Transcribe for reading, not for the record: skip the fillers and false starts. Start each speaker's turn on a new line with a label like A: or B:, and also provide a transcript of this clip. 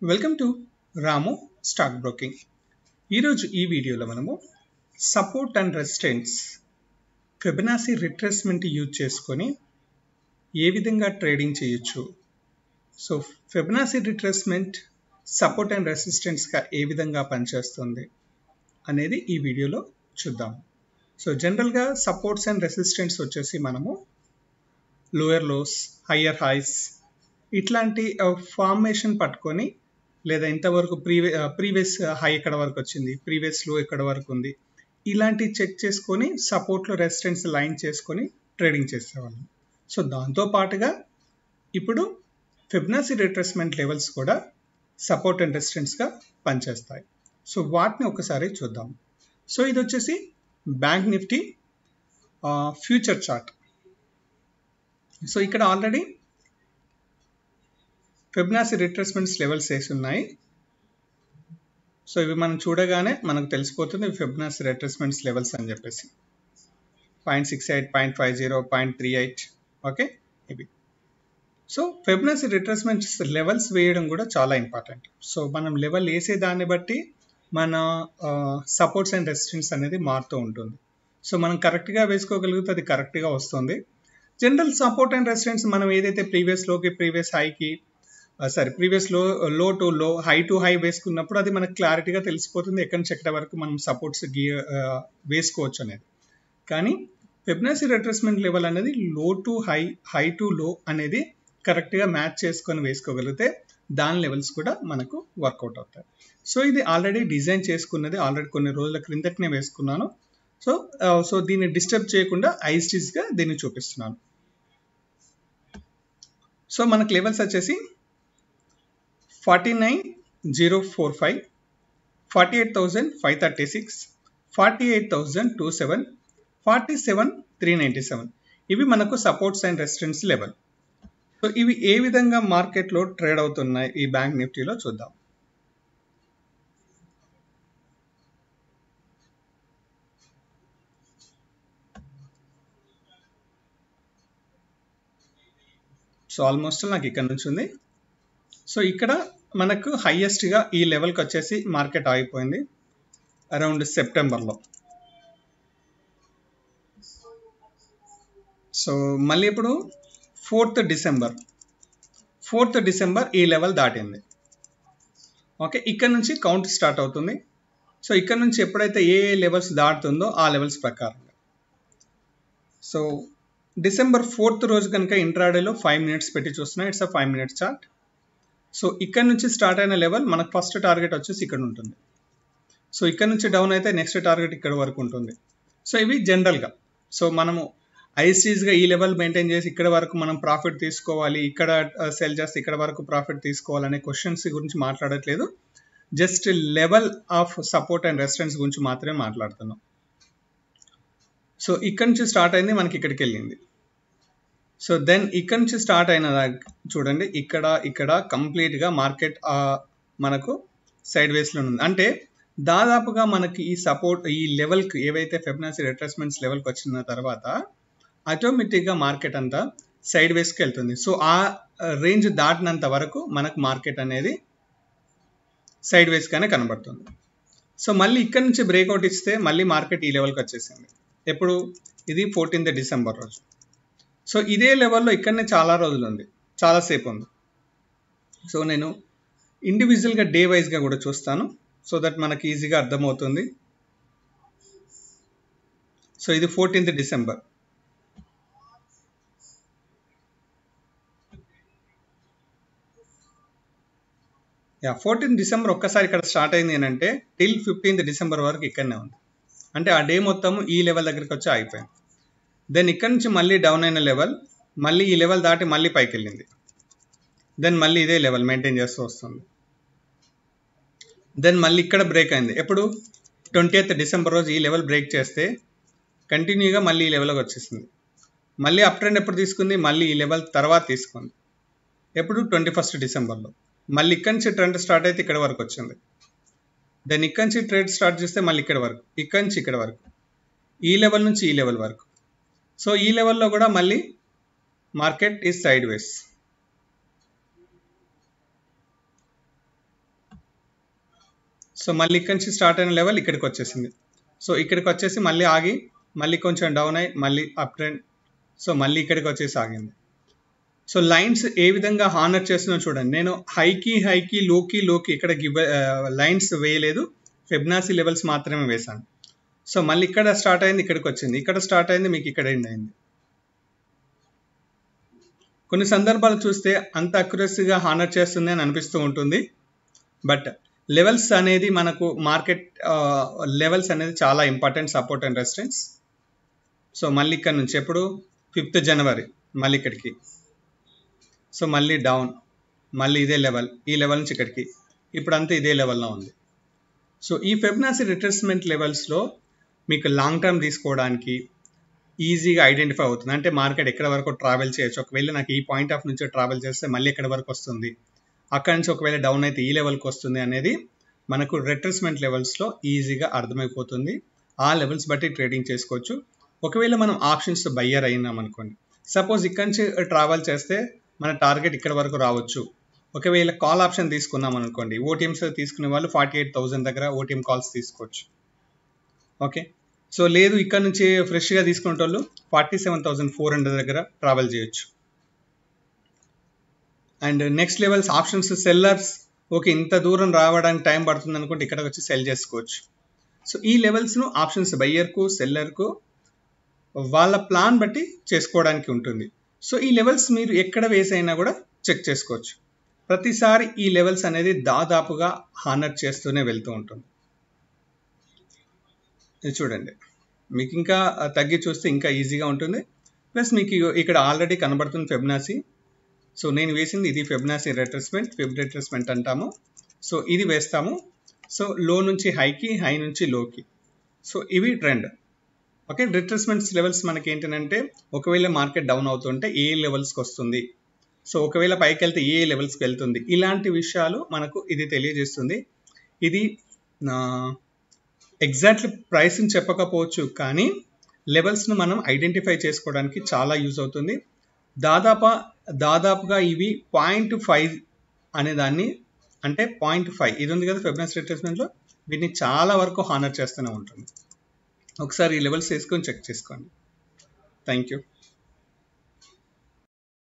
A: Welcome to Ramu stock broking. ఈరోజు ఈ వీడియోలో మనము support and resistance Fibonacci retracement use చేసుకొని ఏ విధంగా ట్రేడింగ్ చేయొచ్చు, so Fibonacci retracement support and రెసిస్టెన్స్గా ఏ విధంగా పనిచేస్తుంది అనేది ఈ వీడియోలో చూద్దాం. సో జనరల్గా సపోర్ట్స్ అండ్ రెసిస్టెన్స్ వచ్చేసి మనము లోయర్ లోస్, హయ్యర్ హైస్ ఇట్లాంటి ఫార్మేషన్ పట్టుకొని, లేదా ఇంతవరకు ప్రీవియస్ హై ఎక్కడ వరకు వచ్చింది, ప్రీవియస్ లో ఎక్కడ వరకు ఉంది, ఇలాంటి చెక్ చేసుకొని సపోర్ట్లో రెసిస్టెన్స్ లైన్ చేసుకొని ట్రేడింగ్ చేసేవాళ్ళం. సో దాంతో పాటుగా ఇప్పుడు ఫిబొనాచి రిట్రేస్మెంట్ లెవెల్స్ కూడా సపోర్ట్ అండ్ రెసిస్టెన్స్గా పనిచేస్తాయి. సో వాటిని ఒకసారి చూద్దాం. సో ఇది వచ్చేసి bank Nifty future chart. So ఇక్కడ ఆల్రెడీ ఫిబొనాచి రిట్రేస్మెంట్స్ లెవెల్స్ వేసి ఉన్నాయి. సో ఇవి మనం చూడగానే మనకు తెలిసిపోతుంది ఫిబొనాచి రిట్రేస్మెంట్స్ లెవెల్స్ అని చెప్పేసి 0.68, 0.50, 0.38. ఓకే, ఇవి. సో ఫిబొనాచి రిట్రేస్మెంట్స్ లెవెల్స్ వేయడం కూడా చాలా ఇంపార్టెంట్. సో మనం లెవెల్ వేసే దాన్ని బట్టి మన సపోర్ట్స్ అండ్ రెసిస్టెన్స్ అనేది మారుతూ ఉంటుంది. సో మనం కరెక్ట్గా వేసుకోగలిగితే అది కరెక్ట్గా వస్తుంది. జనరల్ సపోర్ట్ అండ్ రెసిస్టెన్స్ మనం ఏదైతే ప్రీవియస్ లోకి, ప్రీవియస్ హైకి, ప్రీవియస్ లో టు లో, హై టు హై వేసుకున్నప్పుడు అది మనకు క్లారిటీగా తెలిసిపోతుంది ఎక్కడి నుంచి ఎక్కడి వరకు మనం సపోర్ట్స్ వేసుకోవచ్చు అనేది. కానీ ఫిబొనాచి రిట్రేస్మెంట్ లెవెల్ అనేది లో టు హై, హై టు లో అనేది కరెక్ట్గా మ్యాచ్ చేసుకొని వేసుకోగలిగితే దాని లెవెల్స్ కూడా మనకు వర్కౌట్ అవుతాయి. సో ఇది ఆల్రెడీ డిజైన్ చేసుకున్నది, ఆల్రెడీ కొన్ని రోజుల క్రిందటనే వేసుకున్నాను. సో దీన్ని డిస్టర్బ్ చేయకుండా ఐస్టీస్గా దీన్ని చూపిస్తున్నాను. సో మనకు లెవెల్స్ వచ్చేసి 49,045, 48,536, 48,027, 47,397 ఇవి మనకు supports and resistance level. So ఇవి ఏ విధంగా మార్కెట్లో ట్రేడ్ అవుతున్నాయి ఈ బ్యాంక్ నిఫ్టీలో చూద్దాం. సో ఆల్మోస్ట్ నాకు ఇక్కడ నుంచి ఉంది. సో ఇక్కడ మనకు హైయెస్ట్గా ఈ లెవెల్కి వచ్చేసి మార్కెట్ ఆగిపోయింది అరౌండ్ సెప్టెంబర్లో. సో మళ్ళీ ఇప్పుడు 4th డిసెంబర్ ఈ లెవెల్ దాటింది. ఓకే, ఇక్కడ నుంచి కౌంట్ స్టార్ట్ అవుతుంది. సో ఇక్కడ నుంచి ఎప్పుడైతే ఏ లెవెల్స్ దాటుతుందో ఆ లెవెల్స్ ప్రకారంగా. సో December 4th రోజు కనుక ఇంట్రాడేలో 5 minutes పెట్టి చూస్తున్నా, it's a 5 minutes chart. So ఇక్కడ నుంచి స్టార్ట్ అయిన లెవెల్ మనకు ఫస్ట్ టార్గెట్ వచ్చేసి ఇక్కడ ఉంటుంది. సో ఇక్కడ నుంచి డౌన్ అయితే నెక్స్ట్ టార్గెట్ ఇక్కడ వరకు ఉంటుంది. సో ఇవి జనరల్గా. సో మనము ఐసీస్గా ఈ లెవెల్ మెయింటైన్ చేసి ఇక్కడ వరకు మనం ప్రాఫిట్ తీసుకోవాలి, ఇక్కడ సెల్ చేస్తే ఇక్కడ వరకు ప్రాఫిట్ తీసుకోవాలనే క్వశ్చన్స్ గురించి మాట్లాడట్లేదు. Just level of support and resistance గురించి మాత్రమే మాట్లాడుతున్నాం. సో ఇక్కడ నుంచి స్టార్ట్ అయింది, మనకి ఇక్కడికి వెళ్ళింది. సో దెన్ ఇక్కడ నుంచి స్టార్ట్ అయిన చూడండి, ఇక్కడ కంప్లీట్గా మార్కెట్ మనకు సైడ్ వేస్లో ఉంది. అంటే దాదాపుగా మనకి ఈ సపోర్ట్ ఈ లెవెల్కి ఏవైతే ఫిబొనాచి రిట్రేస్మెంట్స్ లెవెల్కి వచ్చిన తర్వాత ఆటోమేటిక్గా మార్కెట్ అంతా సైడ్ వేస్కి వెళ్తుంది. సో ఆ రేంజ్ దాటినంత వరకు మనకు మార్కెట్ అనేది సైడ్ వేస్గానే కనబడుతుంది. సో మళ్ళీ ఇక్కడ నుంచి బ్రేక్అవుట్ ఇస్తే మళ్ళీ మార్కెట్ ఈ లెవెల్కి వచ్చేసింది. ఎప్పుడు? ఇది 14th డిసెంబర్ రోజు. సో ఇదే లెవెల్లో ఇక్కడనే చాలా రోజులు ఉంది, చాలాసేపు ఉంది. సో నేను ఇండివిజువల్గా డే వైజ్గా కూడా చూస్తాను, సో దట్ మనకి ఈజీగా అర్థమవుతుంది. సో ఇది 14th December. Yeah, 14th December ఒక్కసారి ఇక్కడ స్టార్ట్ అయింది అని అంటే టిల్ 15th డిసెంబర్ వరకు ఇక్కడనే ఉంది. అంటే ఆ డే మొత్తము ఈ లెవెల్ దగ్గరికి వచ్చి ఆగిపోయింది. దెన్ ఇక్కడ నుంచి మళ్ళీ డౌన్ అయిన లెవెల్, మళ్ళీ ఈ లెవెల్ దాటి మళ్ళీ పైకి వెళ్ళింది. దెన్ మళ్ళీ ఇదే లెవెల్ మెయింటైన్ చేస్తూ వస్తుంది. దెన్ మళ్ళీ ఇక్కడ బ్రేక్ అయింది. ఎప్పుడు? 20th డిసెంబర్ రోజు ఈ లెవెల్ బ్రేక్ చేస్తే కంటిన్యూగా మళ్ళీ ఈ లెవెల్కి వచ్చేసింది. మళ్ళీ అప్ ట్రెండ్ ఎప్పుడు తీసుకుంది? మళ్ళీ ఈ లెవెల్ తర్వాత తీసుకుంది. ఎప్పుడు? 21st డిసెంబర్లో. మళ్ళీ ఇక్కడ నుంచి ట్రెండ్ స్టార్ట్ అయితే ఇక్కడ వరకు వచ్చింది. దెన్ ఇక్కడ నుంచి ట్రేడ్ స్టార్ట్ చేస్తే మళ్ళీ ఇక్కడ వరకు, ఇక్కడ నుంచి ఇక్కడ వరకు, ఈ లెవెల్ నుంచి ఈ లెవెల్ వరకు. సో ఈ లెవెల్లో కూడా మళ్ళీ market is side ways. So మళ్ళీ ఇక్కడి నుంచి స్టార్ట్ అయిన లెవెల్ ఇక్కడికి వచ్చేసింది. సో ఇక్కడికి వచ్చేసి మళ్ళీ ఆగి మళ్ళీ కొంచెం డౌన్ అయ్యి మళ్ళీ అప్ ట్రెండ్, సో మళ్ళీ ఇక్కడికి వచ్చేసి ఆగింది. సో లైన్స్ ఏ విధంగా హానర్ చేస్తున్నా చూడండి. నేను హైకి లోకి ఇక్కడ లైన్స్ వేయలేదు, ఫిబొనాచి లెవెల్స్ మాత్రమే వేశాను. సో మళ్ళీ ఇక్కడ స్టార్ట్ అయింది, ఇక్కడికి వచ్చింది, ఇక్కడ స్టార్ట్ అయింది, మీకు ఇక్కడ ఎండ్ అయింది. కొన్ని సందర్భాలు చూస్తే అంత అక్యురసీగా హానర్ చేస్తుంది అని అనిపిస్తూ ఉంటుంది. బట్ లెవెల్స్ అనేది మనకు మార్కెట్ లెవెల్స్ అనేది చాలా important, support and resistance. So మళ్ళీ ఇక్కడ నుంచి ఎప్పుడు 5th జనవరి మళ్ళీ ఇక్కడికి, సో మళ్ళీ డౌన్, మళ్ళీ ఇదే లెవెల్, ఈ లెవెల్ నుంచి ఇక్కడికి, ఇప్పుడు అంతా ఇదే లెవెల్లో ఉంది. సో ఈ ఫిబొనాచి రిట్రేస్మెంట్ లెవెల్స్లో మీకు లాంగ్ టర్మ్ తీసుకోవడానికి ఈజీగా ఐడెంటిఫై అవుతుంది. అంటే మార్కెట్ ఎక్కడ వరకు ట్రావెల్ చేయొచ్చు, ఒకవేళ నాకు ఈ పాయింట్ ఆఫ్ నుంచి ట్రావెల్ చేస్తే మళ్ళీ ఎక్కడ వరకు వస్తుంది, అక్కడ నుంచి ఒకవేళ డౌన్ అయితే ఈ లెవెల్కి వస్తుంది అనేది మనకు రిట్రేస్మెంట్ లెవెల్స్లో ఈజీగా అర్థమైపోతుంది. ఆ లెవెల్స్ బట్టి ట్రేడింగ్ చేసుకోవచ్చు. ఒకవేళ మనం ఆప్షన్స్ బయ్యర్ అయినాం అనుకోండి, సపోజ్ ఇక్కడ నుంచి ట్రావెల్ చేస్తే మన టార్గెట్ ఇక్కడ వరకు రావచ్చు. ఒకవేళ కాల్ ఆప్షన్ తీసుకున్నాం అనుకోండి, ఓటీఎంస్ తీసుకునే వాళ్ళు 48,000 దగ్గర ఓటీఎం కాల్స్ తీసుకోవచ్చు. ఓకే, సో లేదు ఇక్కడ నుంచి ఫ్రెష్గా తీసుకునే వాళ్ళు 47,400 దగ్గర ట్రావెల్ చేయొచ్చు. And next levels options sellers, okay ఇంత దూరం రావడానికి టైం పడుతుంది అనుకుంటే ఇక్కడ వచ్చి సెల్ చేసుకోవచ్చు. సో ఈ లెవెల్స్ను ఆప్షన్స్ బయ్యర్కు సెల్లర్కు వాళ్ళ ప్లాన్ బట్టి చేసుకోవడానికి ఉంటుంది. సో ఈ లెవెల్స్ మీరు ఎక్కడ వేసైనా కూడా చెక్ చేసుకోవచ్చు. ప్రతిసారి ఈ లెవెల్స్ అనేది దాదాపుగా హానర్ చేస్తూనే వెళ్తూ ఉంటుంది. ఇది చూడండి, మీకు ఇంకా తగ్గి చూస్తే ఇంకా ఈజీగా ఉంటుంది. ప్లస్ మీకు ఇక్కడ ఆల్రెడీ కనబడుతుంది ఫిబొనాచి. సో నేను వేసింది ఇది ఫిబొనాచి రిట్రేస్మెంట్, ఫిబ్ రిట్రేస్మెంట్ అంటాము. సో ఇది వేస్తాము. సో లో నుంచి హైకి, హై నుంచి లోకి, సో ఇవి ట్రెండ్. ఓకే, రిట్రేస్మెంట్స్ లెవెల్స్ మనకి ఏంటంటే ఒకవేళ మార్కెట్ డౌన్ అవుతుంటే ఏ లెవెల్స్కి వస్తుంది, సో ఒకవేళ పైకి వెళ్తే ఏ లెవెల్స్కి వెళ్తుంది, ఇలాంటి విషయాలు మనకు ఇది తెలియజేస్తుంది. ఇది ఎగ్జాక్ట్లీ ప్రైస్ని చెప్పకపోవచ్చు, కానీ లెవెల్స్ను మనం ఐడెంటిఫై చేసుకోవడానికి చాలా యూజ్ అవుతుంది. దాదాపుగా ఇవి 0.5 అనే దాన్ని, అంటే 0.5 ఇది ఉంది కదా ఫిబొనాచి రిట్రేస్మెంట్లో, వీటిని చాలా వరకు హానర్ చేస్తూనే ఉంటుంది. ఒకసారి ఈ లెవెల్స్ వేసుకొని చెక్ చేసుకోండి. Thank you.